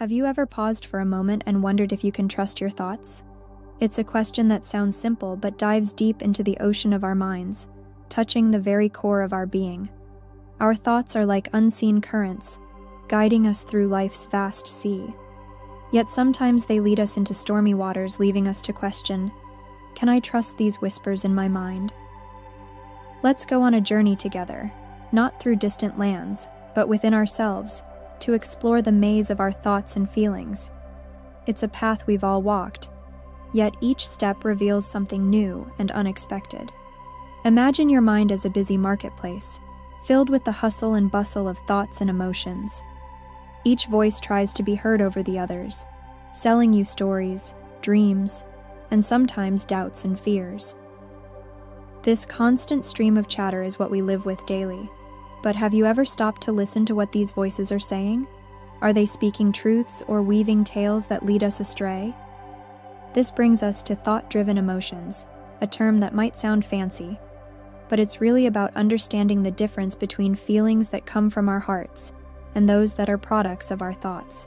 Have you ever paused for a moment and wondered if you can trust your thoughts? It's a question that sounds simple but dives deep into the ocean of our minds, touching the very core of our being. Our thoughts are like unseen currents, guiding us through life's vast sea. Yet sometimes they lead us into stormy waters, leaving us to question, can I trust these whispers in my mind? Let's go on a journey together, not through distant lands, but within ourselves, to explore the maze of our thoughts and feelings. It's a path we've all walked, yet each step reveals something new and unexpected. Imagine your mind as a busy marketplace, filled with the hustle and bustle of thoughts and emotions. Each voice tries to be heard over the others, selling you stories, dreams, and sometimes doubts and fears. This constant stream of chatter is what we live with daily. But have you ever stopped to listen to what these voices are saying? Are they speaking truths or weaving tales that lead us astray? This brings us to thought-driven emotions, a term that might sound fancy, but it's really about understanding the difference between feelings that come from our hearts and those that are products of our thoughts.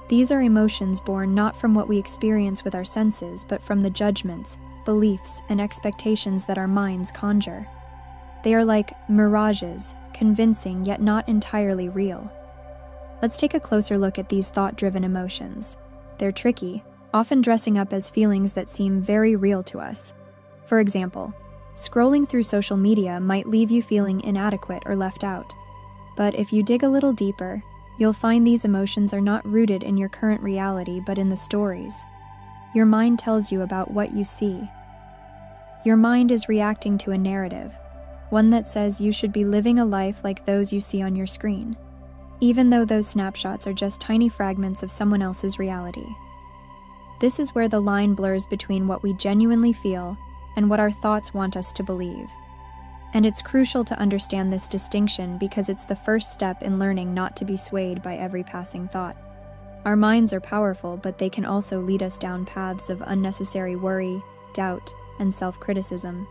These are emotions born not from what we experience with our senses, but from the judgments, beliefs, and expectations that our minds conjure. They are like mirages, convincing yet not entirely real. Let's take a closer look at these thought-driven emotions. They're tricky, often dressing up as feelings that seem very real to us. For example, scrolling through social media might leave you feeling inadequate or left out. But if you dig a little deeper, you'll find these emotions are not rooted in your current reality but in the stories your mind tells you about what you see. Your mind is reacting to a narrative, one that says you should be living a life like those you see on your screen, even though those snapshots are just tiny fragments of someone else's reality. This is where the line blurs between what we genuinely feel and what our thoughts want us to believe. And it's crucial to understand this distinction because it's the first step in learning not to be swayed by every passing thought. Our minds are powerful, but they can also lead us down paths of unnecessary worry, doubt, and self-criticism.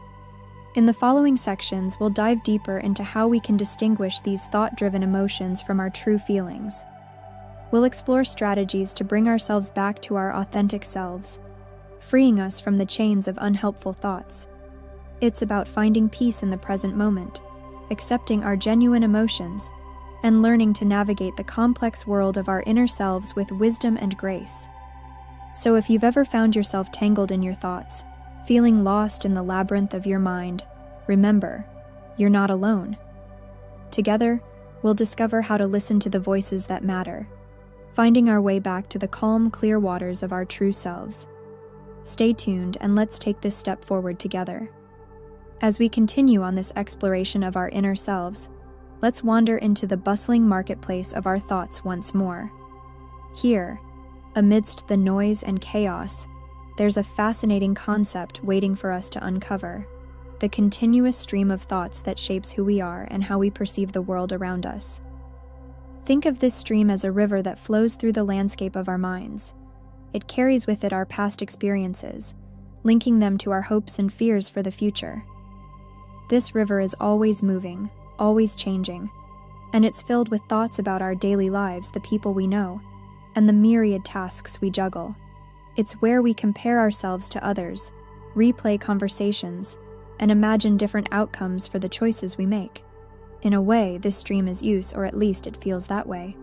In the following sections, we'll dive deeper into how we can distinguish these thought-driven emotions from our true feelings. We'll explore strategies to bring ourselves back to our authentic selves, freeing us from the chains of unhelpful thoughts. It's about finding peace in the present moment, accepting our genuine emotions, and learning to navigate the complex world of our inner selves with wisdom and grace. So if you've ever found yourself tangled in your thoughts, feeling lost in the labyrinth of your mind, remember, you're not alone. Together, we'll discover how to listen to the voices that matter, finding our way back to the calm, clear waters of our true selves. Stay tuned and let's take this step forward together. As we continue on this exploration of our inner selves, let's wander into the bustling marketplace of our thoughts once more. Here, amidst the noise and chaos, there's a fascinating concept waiting for us to uncover: the continuous stream of thoughts that shapes who we are and how we perceive the world around us. Think of this stream as a river that flows through the landscape of our minds. It carries with it our past experiences, linking them to our hopes and fears for the future. This river is always moving, always changing, and it's filled with thoughts about our daily lives, the people we know, and the myriad tasks we juggle. It's where we compare ourselves to others, replay conversations, and imagine different outcomes for the choices we make. In a way, this stream is use, or at least it feels that way.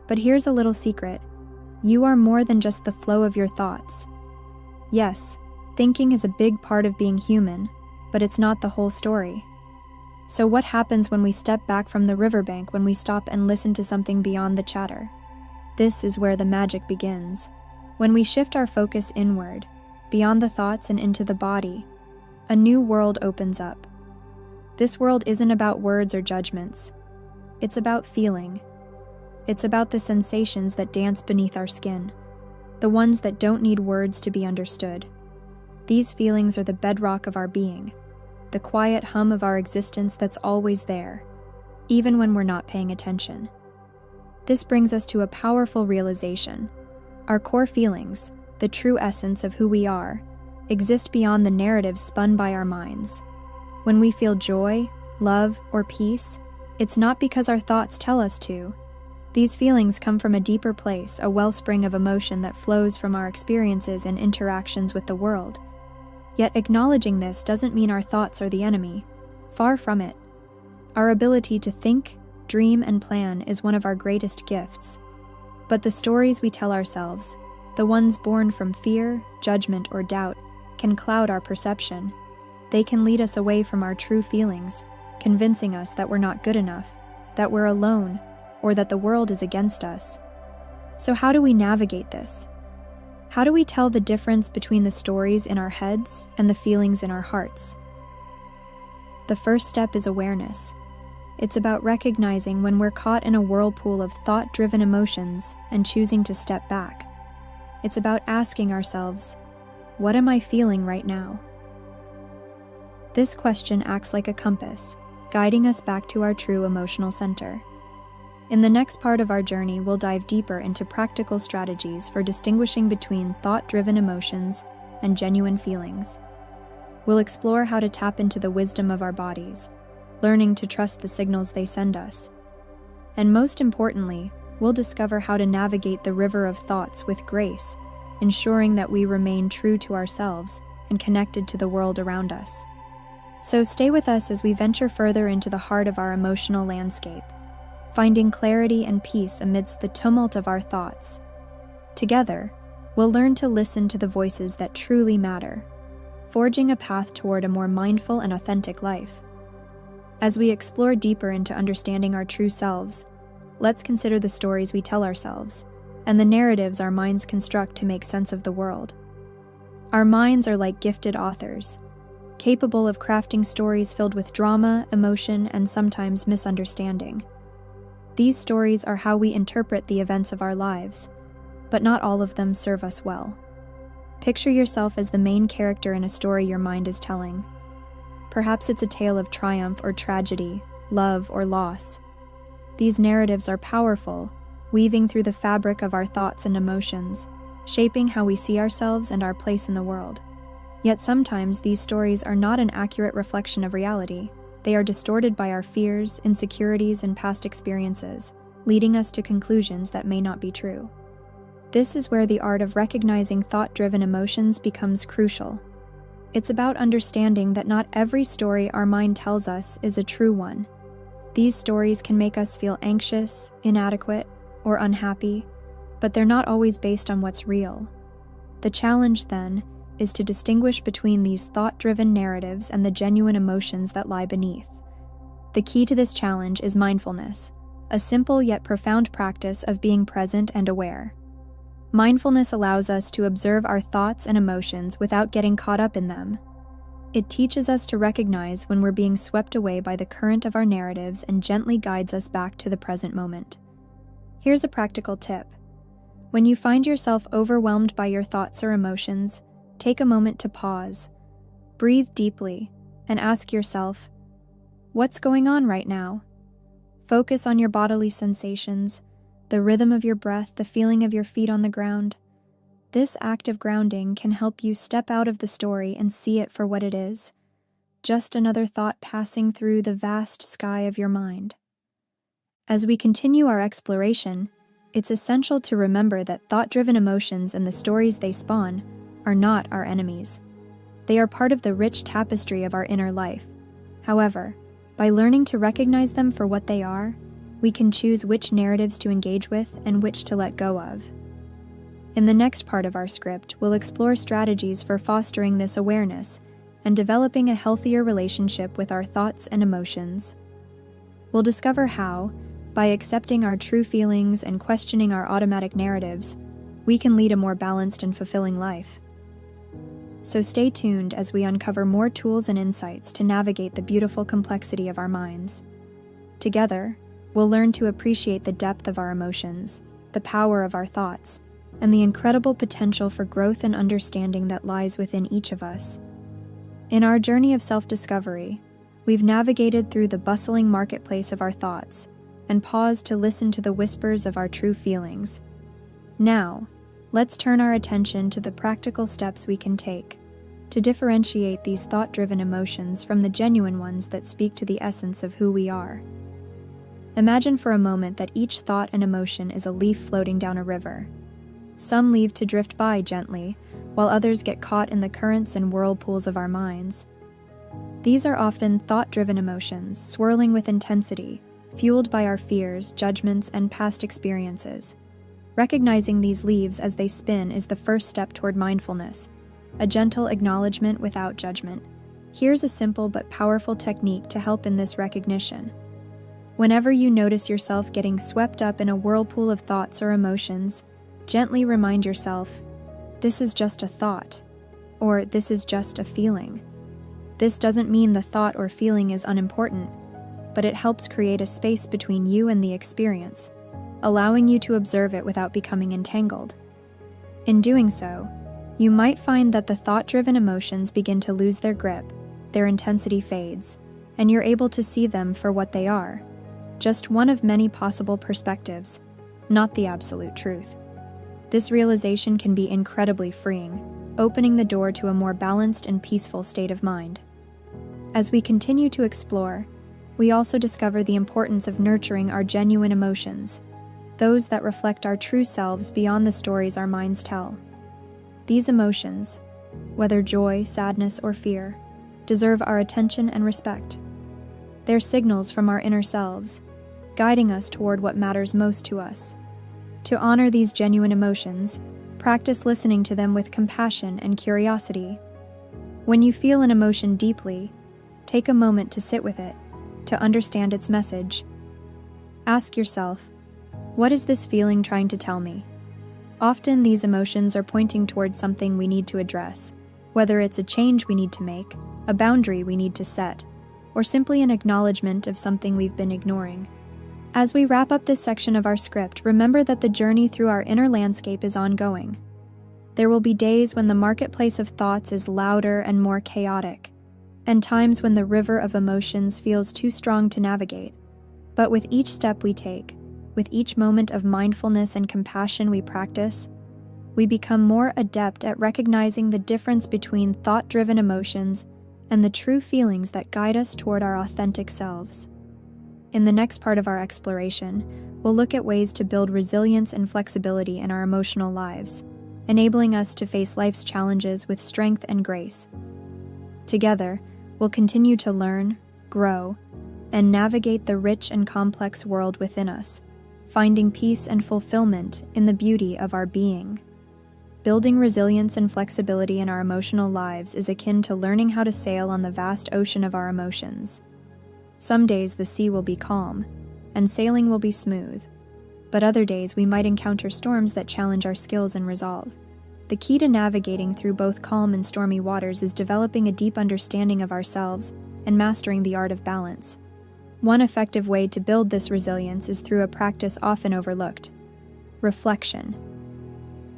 But here's a little secret: you are more than just the flow of your thoughts. Yes, thinking is a big part of being human, but it's not the whole story. So what happens when we step back from the riverbank, when we stop and listen to something beyond the chatter? This is where the magic begins. When we shift our focus inward, beyond the thoughts and into the body, a new world opens up. This world isn't about words or judgments. It's about feeling. It's about the sensations that dance beneath our skin, the ones that don't need words to be understood. These feelings are the bedrock of our being, the quiet hum of our existence that's always there, even when we're not paying attention. This brings us to a powerful realization. Our core feelings, the true essence of who we are, exist beyond the narratives spun by our minds. When we feel joy, love, or peace, it's not because our thoughts tell us to. These feelings come from a deeper place, a wellspring of emotion that flows from our experiences and interactions with the world. Yet acknowledging this doesn't mean our thoughts are the enemy. Far from it. Our ability to think, dream, and plan is one of our greatest gifts. But the stories we tell ourselves, the ones born from fear, judgment, or doubt, can cloud our perception. They can lead us away from our true feelings, convincing us that we're not good enough, that we're alone, or that the world is against us. So how do we navigate this? How do we tell the difference between the stories in our heads and the feelings in our hearts? The first step is awareness. It's about recognizing when we're caught in a whirlpool of thought-driven emotions and choosing to step back. It's about asking ourselves, what am I feeling right now? This question acts like a compass, guiding us back to our true emotional center. In the next part of our journey, we'll dive deeper into practical strategies for distinguishing between thought-driven emotions and genuine feelings. We'll explore how to tap into the wisdom of our bodies, learning to trust the signals they send us. And most importantly, we'll discover how to navigate the river of thoughts with grace, ensuring that we remain true to ourselves and connected to the world around us. So stay with us as we venture further into the heart of our emotional landscape, finding clarity and peace amidst the tumult of our thoughts. Together, we'll learn to listen to the voices that truly matter, forging a path toward a more mindful and authentic life. As we explore deeper into understanding our true selves, let's consider the stories we tell ourselves and the narratives our minds construct to make sense of the world. Our minds are like gifted authors, capable of crafting stories filled with drama, emotion, and sometimes misunderstanding. These stories are how we interpret the events of our lives, but not all of them serve us well. Picture yourself as the main character in a story your mind is telling. Perhaps it's a tale of triumph or tragedy, love or loss. These narratives are powerful, weaving through the fabric of our thoughts and emotions, shaping how we see ourselves and our place in the world. Yet sometimes these stories are not an accurate reflection of reality. They are distorted by our fears, insecurities, and past experiences, leading us to conclusions that may not be true. This is where the art of recognizing thought-driven emotions becomes crucial. It's about understanding that not every story our mind tells us is a true one. These stories can make us feel anxious, inadequate, or unhappy, but they're not always based on what's real. The challenge, then, is to distinguish between these thought-driven narratives and the genuine emotions that lie beneath. The key to this challenge is mindfulness, a simple yet profound practice of being present and aware. Mindfulness allows us to observe our thoughts and emotions without getting caught up in them. It teaches us to recognize when we're being swept away by the current of our narratives and gently guides us back to the present moment. Here's a practical tip. When you find yourself overwhelmed by your thoughts or emotions, take a moment to pause, breathe deeply, and ask yourself, what's going on right now? Focus on your bodily sensations, the rhythm of your breath, the feeling of your feet on the ground. This act of grounding can help you step out of the story and see it for what it is, just another thought passing through the vast sky of your mind. As we continue our exploration, it's essential to remember that thought-driven emotions and the stories they spawn are not our enemies. They are part of the rich tapestry of our inner life. However, by learning to recognize them for what they are, we can choose which narratives to engage with and which to let go of. In the next part of our script, we'll explore strategies for fostering this awareness and developing a healthier relationship with our thoughts and emotions. We'll discover how, by accepting our true feelings and questioning our automatic narratives, we can lead a more balanced and fulfilling life. So stay tuned as we uncover more tools and insights to navigate the beautiful complexity of our minds. Together, we'll learn to appreciate the depth of our emotions, the power of our thoughts, and the incredible potential for growth and understanding that lies within each of us. In our journey of self-discovery, we've navigated through the bustling marketplace of our thoughts and paused to listen to the whispers of our true feelings. Now, let's turn our attention to the practical steps we can take to differentiate these thought-driven emotions from the genuine ones that speak to the essence of who we are. Imagine for a moment that each thought and emotion is a leaf floating down a river. Some leave to drift by gently, while others get caught in the currents and whirlpools of our minds. These are often thought-driven emotions, swirling with intensity, fueled by our fears, judgments, and past experiences. Recognizing these leaves as they spin is the first step toward mindfulness, a gentle acknowledgement without judgment. Here's a simple but powerful technique to help in this recognition. Whenever you notice yourself getting swept up in a whirlpool of thoughts or emotions, gently remind yourself, "This is just a thought," or "This is just a feeling." This doesn't mean the thought or feeling is unimportant, but it helps create a space between you and the experience, allowing you to observe it without becoming entangled. In doing so, you might find that the thought-driven emotions begin to lose their grip, their intensity fades, and you're able to see them for what they are, just one of many possible perspectives, not the absolute truth. This realization can be incredibly freeing, opening the door to a more balanced and peaceful state of mind. As we continue to explore, we also discover the importance of nurturing our genuine emotions, those that reflect our true selves beyond the stories our minds tell. These emotions, whether joy, sadness, or fear, deserve our attention and respect. They're signals from our inner selves, guiding us toward what matters most to us. To honor these genuine emotions, practice listening to them with compassion and curiosity. When you feel an emotion deeply, take a moment to sit with it, to understand its message. Ask yourself, what is this feeling trying to tell me? Often these emotions are pointing towards something we need to address, whether it's a change we need to make, a boundary we need to set, or simply an acknowledgement of something we've been ignoring. As we wrap up this section of our script, remember that the journey through our inner landscape is ongoing. There will be days when the marketplace of thoughts is louder and more chaotic, and times when the river of emotions feels too strong to navigate. But with each step we take, with each moment of mindfulness and compassion we practice, we become more adept at recognizing the difference between thought-driven emotions and the true feelings that guide us toward our authentic selves. In the next part of our exploration, we'll look at ways to build resilience and flexibility in our emotional lives, enabling us to face life's challenges with strength and grace. Together, we'll continue to learn, grow, and navigate the rich and complex world within us, finding peace and fulfillment in the beauty of our being. Building resilience and flexibility in our emotional lives is akin to learning how to sail on the vast ocean of our emotions. Some days the sea will be calm, and sailing will be smooth, but other days we might encounter storms that challenge our skills and resolve. The key to navigating through both calm and stormy waters is developing a deep understanding of ourselves and mastering the art of balance. One effective way to build this resilience is through a practice often overlooked: reflection.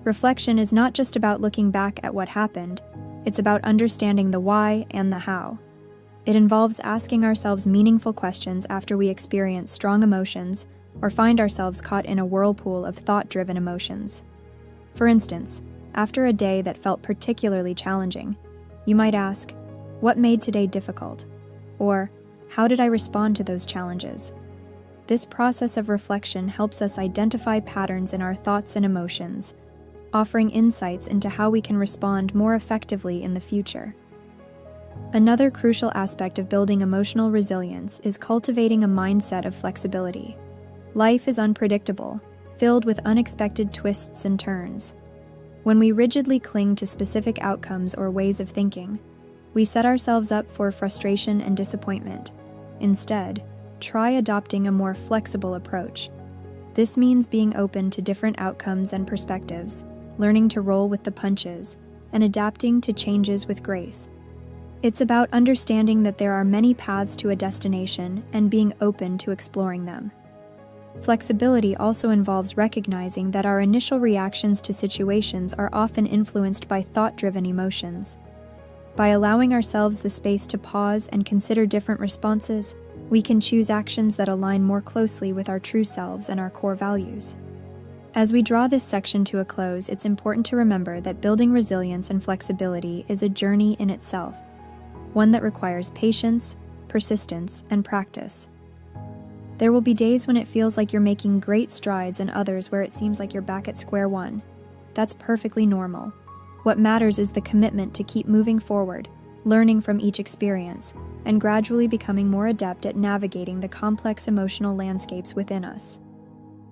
Reflection is not just about looking back at what happened, it's about understanding the why and the how. It involves asking ourselves meaningful questions after we experience strong emotions or find ourselves caught in a whirlpool of thought-driven emotions. For instance, after a day that felt particularly challenging, you might ask, "What made today difficult?" Or, "How did I respond to those challenges?" This process of reflection helps us identify patterns in our thoughts and emotions, offering insights into how we can respond more effectively in the future. Another crucial aspect of building emotional resilience is cultivating a mindset of flexibility. Life is unpredictable, filled with unexpected twists and turns. When we rigidly cling to specific outcomes or ways of thinking, we set ourselves up for frustration and disappointment. Instead, try adopting a more flexible approach. This means being open to different outcomes and perspectives, learning to roll with the punches, and adapting to changes with grace. It's about understanding that there are many paths to a destination and being open to exploring them. Flexibility also involves recognizing that our initial reactions to situations are often influenced by thought-driven emotions. By allowing ourselves the space to pause and consider different responses, we can choose actions that align more closely with our true selves and our core values. As we draw this section to a close, it's important to remember that building resilience and flexibility is a journey in itself, one that requires patience, persistence, and practice. There will be days when it feels like you're making great strides and others where it seems like you're back at square one. That's perfectly normal. What matters is the commitment to keep moving forward, learning from each experience, and gradually becoming more adept at navigating the complex emotional landscapes within us.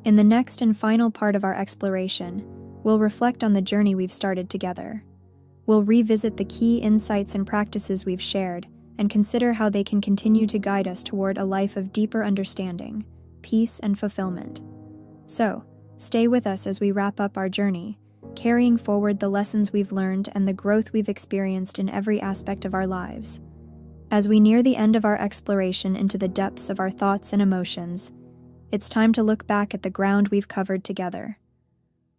In the next and final part of our exploration, we'll reflect on the journey we've started together. We'll revisit the key insights and practices we've shared and consider how they can continue to guide us toward a life of deeper understanding, peace, and fulfillment. So, stay with us as we wrap up our journey, carrying forward the lessons we've learned and the growth we've experienced in every aspect of our lives. As we near the end of our exploration into the depths of our thoughts and emotions, it's time to look back at the ground we've covered together.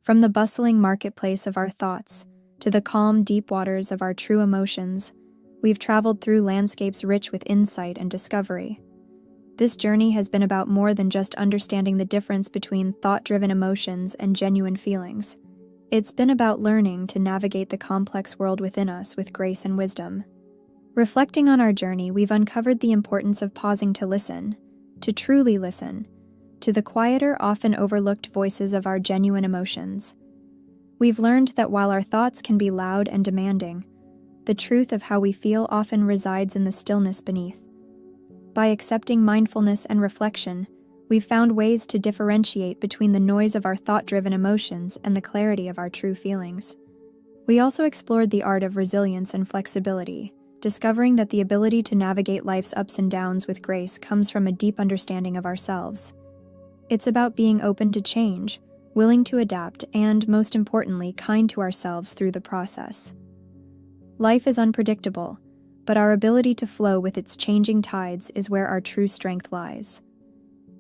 From the bustling marketplace of our thoughts to the calm, deep waters of our true emotions, we've traveled through landscapes rich with insight and discovery. This journey has been about more than just understanding the difference between thought-driven emotions and genuine feelings. It's been about learning to navigate the complex world within us with grace and wisdom. Reflecting on our journey, we've uncovered the importance of pausing to listen, to truly listen, to the quieter, often overlooked voices of our genuine emotions. We've learned that while our thoughts can be loud and demanding, the truth of how we feel often resides in the stillness beneath. By accepting mindfulness and reflection, we've found ways to differentiate between the noise of our thought-driven emotions and the clarity of our true feelings. We also explored the art of resilience and flexibility, discovering that the ability to navigate life's ups and downs with grace comes from a deep understanding of ourselves. It's about being open to change, willing to adapt, and, most importantly, kind to ourselves through the process. Life is unpredictable, but our ability to flow with its changing tides is where our true strength lies.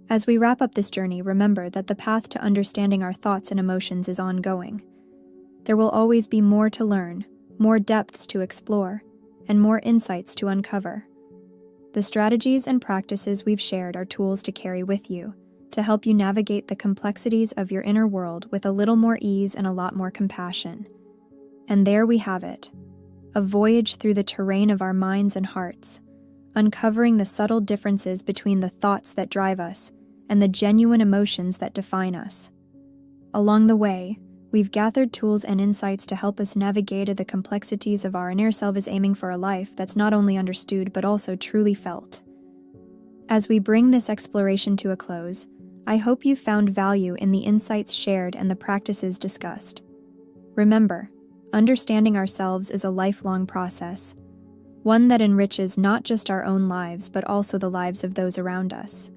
As we wrap up this journey, remember that the path to understanding our thoughts and emotions is ongoing. There will always be more to learn, more depths to explore, and more insights to uncover. The strategies and practices we've shared are tools to carry with you, to help you navigate the complexities of your inner world with a little more ease and a lot more compassion. And there we have it, a voyage through the terrain of our minds and hearts, uncovering the subtle differences between the thoughts that drive us and the genuine emotions that define us. Along the way, we've gathered tools and insights to help us navigate the complexities of our inner selves, aiming for a life that's not only understood but also truly felt. As we bring this exploration to a close, I hope you found value in the insights shared and the practices discussed. Remember, understanding ourselves is a lifelong process, one that enriches not just our own lives but also the lives of those around us.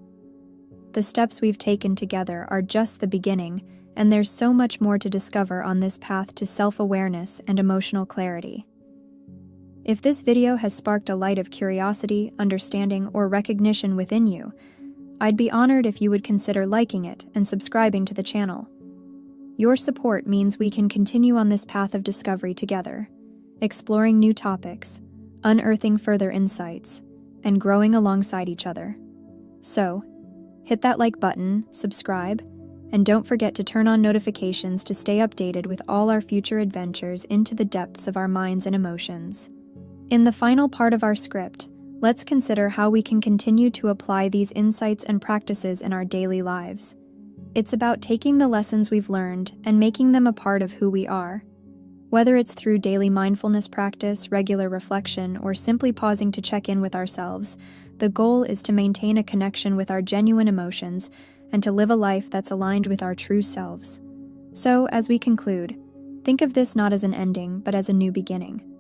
The steps we've taken together are just the beginning, and there's so much more to discover on this path to self-awareness and emotional clarity. If this video has sparked a light of curiosity, understanding, or recognition within you, I'd be honored if you would consider liking it and subscribing to the channel. Your support means we can continue on this path of discovery together, exploring new topics, unearthing further insights, and growing alongside each other. So, hit that like button, subscribe, and don't forget to turn on notifications to stay updated with all our future adventures into the depths of our minds and emotions. In the final part of our script, let's consider how we can continue to apply these insights and practices in our daily lives. It's about taking the lessons we've learned and making them a part of who we are. Whether it's through daily mindfulness practice, regular reflection, or simply pausing to check in with ourselves, the goal is to maintain a connection with our genuine emotions and to live a life that's aligned with our true selves. So, as we conclude, think of this not as an ending, but as a new beginning.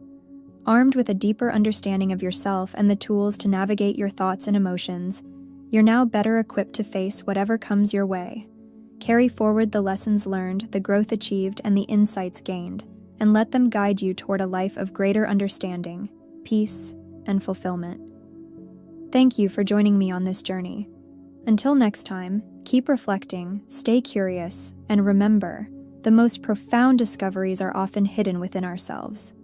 Armed with a deeper understanding of yourself and the tools to navigate your thoughts and emotions, you're now better equipped to face whatever comes your way. Carry forward the lessons learned, the growth achieved, and the insights gained, and let them guide you toward a life of greater understanding, peace, and fulfillment. Thank you for joining me on this journey. Until next time, keep reflecting, stay curious, and remember, the most profound discoveries are often hidden within ourselves.